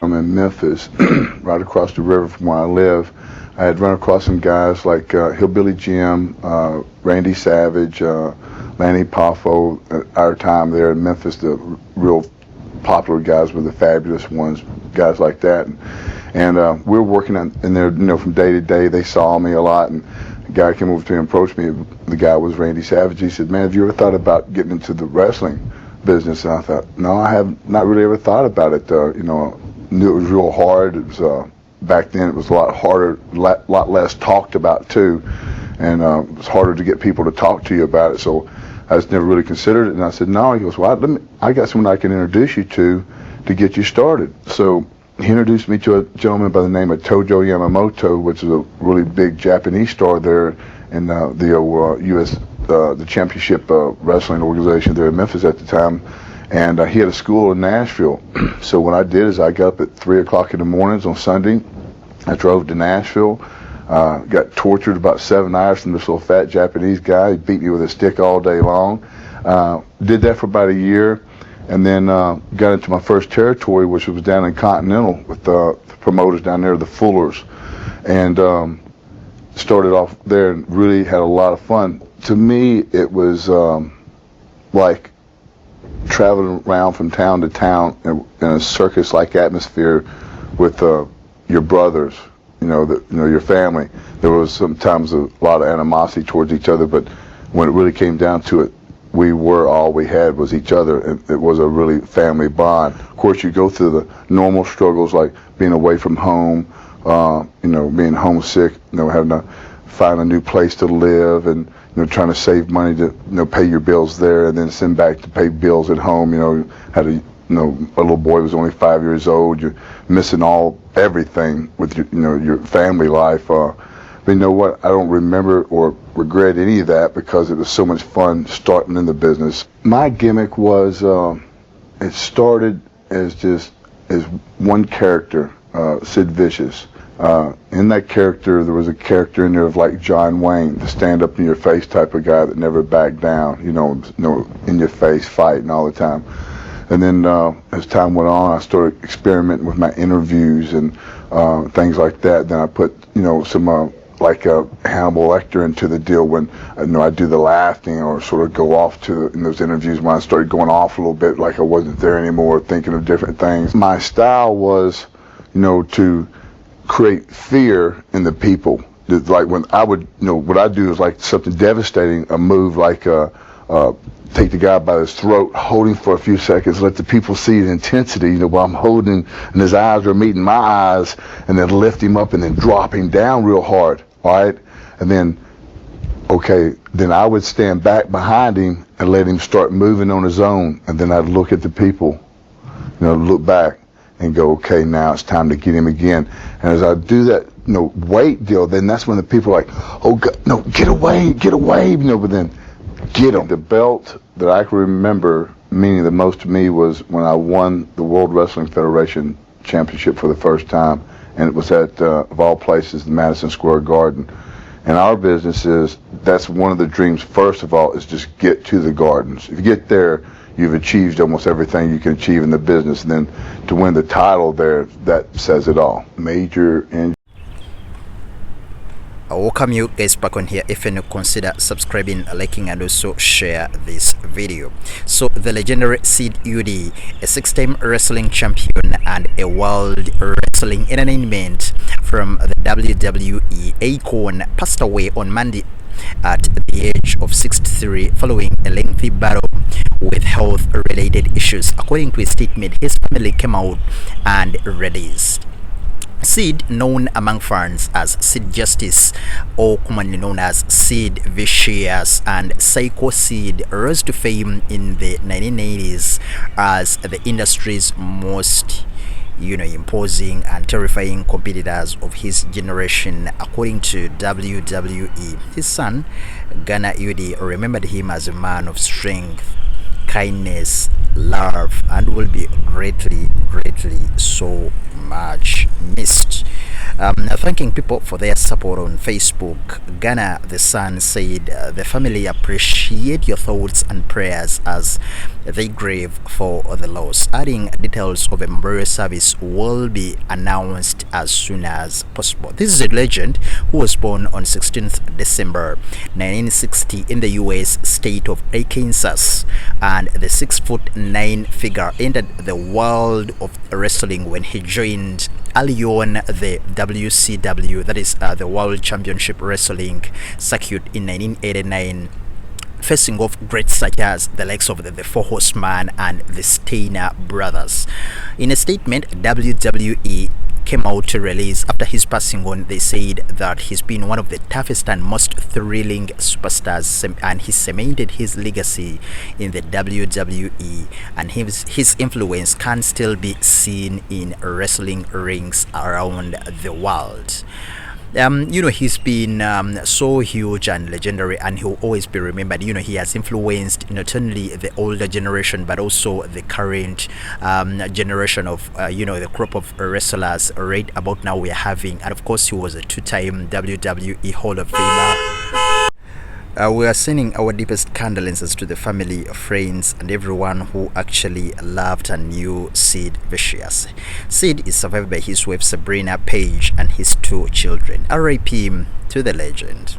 I'm in Memphis, right across the river from where I live. I had run across some guys like Hillbilly Jim, Randy Savage, Lanny Poffo. At our time there in Memphis, the real popular guys were the fabulous ones, guys like that. And we were working in there, from day to day. They saw me a lot, and a guy came over to me and approached me. The guy was Randy Savage. He said, "Man, have you ever thought about getting into the wrestling business?" And I thought, "No, I have not really ever thought about it." Knew it was real hard. It was back then. It was a lot harder, lot less talked about too, and it was harder to get people to talk to you about it. So I just never really considered it. And I said, "No." He goes, "Well, I got someone I can introduce you to get you started." So he introduced me to a gentleman by the name of Tojo Yamamoto, which is a really big Japanese star there in the U.S. The championship wrestling organization there in Memphis at the time. And he had a school in Nashville. So what I did is I got up at 3 o'clock in the mornings on Sunday. I drove to Nashville, got tortured about 7 hours from this little fat Japanese guy. He beat me with a stick all day long. Did that for about a year, and then got into my first territory, which was down in Continental with the promoters down there, the Fullers. And started off there and really had a lot of fun. To me, it was like traveling around from town to town in a circus-like atmosphere with your brothers, your family. There was sometimes a lot of animosity towards each other, but when it really came down to it, all we had was each other, and it was a really family bond. Of course, you go through the normal struggles like being away from home, being homesick, having to find a new place to live, and trying to save money to pay your bills there, and then send back to pay bills at home. Had a little boy was only 5 years old. You're missing everything with your family life. But you know what? I don't remember or regret any of that because it was so much fun starting in the business. My gimmick was it started as one character, Sid Vicious. In that character, there was a character in there of like John Wayne, the stand-up-in-your-face type of guy that never backed down, in-your-face fighting all the time. And then as time went on, I started experimenting with my interviews and things like that. Then I put, some like a Hannibal Lecter into the deal when I do the laughing or sort of go off in those interviews when I started going off a little bit, like I wasn't there anymore, thinking of different things. My style was, to create fear in the people. Like when I would, what I do is like something devastating, a move like take the guy by his throat, hold him for a few seconds, let the people see the intensity, while I'm holding, and his eyes are meeting my eyes, and then lift him up and then drop him down real hard, all right? And then, then I would stand back behind him and let him start moving on his own, and then I'd look at the people, look back and go, okay, now it's time to get him again. And as I do that, weight deal, then that's when the people are like, oh, God, no, get away, but then get him. The belt that I can remember meaning the most to me was when I won the World Wrestling Federation Championship for the first time, and it was at, of all places, the Madison Square Garden. And our business that's one of the dreams, first of all, is just get to the Gardens. If you get there, you've achieved almost everything you can achieve in the business. And then to win the title there, that says it all. Major injury. Welcome you guys back on here. If you consider subscribing, liking, and also share this video. So the legendary Sid Eudy, a 6-time wrestling champion and a world wrestling entertainment from the WWE icon, passed away on Monday at the age of 63 following a lengthy battle with health-related issues. According to a statement his family came out and released. Sid, known among fans as Sid Justice, or commonly known as Sid Vicious and Sycho Sid, rose to fame in the 1980s as the industry's most imposing and terrifying competitors of his generation, according to WWE. His son, Gunnar Eudy, remembered him as a man of strength, kindness, love, and will be greatly so much missed. Thanking people for their support on Facebook, Gunnar the son said, the family appreciate your thoughts and prayers as they grieve for the loss, adding details of a memorial service will be announced as soon as possible. This is a legend who was born on 16th December 1960 in the U.S. state of Arkansas, and the 6'9" figure entered the world of wrestling when he joined early on the WCW, that is the World Championship Wrestling circuit in 1989, facing off greats such as the likes of the Four Horsemen and the Steiner brothers. In a statement, WWE came out to release after his passing on. They said that he's been one of the toughest and most thrilling superstars, and he cemented his legacy in the WWE, and his influence can still be seen in wrestling rings around the world. He's been so huge and legendary, and he'll always be remembered. He has influenced not only the older generation but also the current generation of the crop of wrestlers right about now we are having. And of course, he was a two-time WWE Hall of Famer. We are sending our deepest condolences to the family, friends, and everyone who actually loved and knew Sid Vicious. Sid is survived by his wife Sabrina Page and his 2 children. R.I.P. to the legend.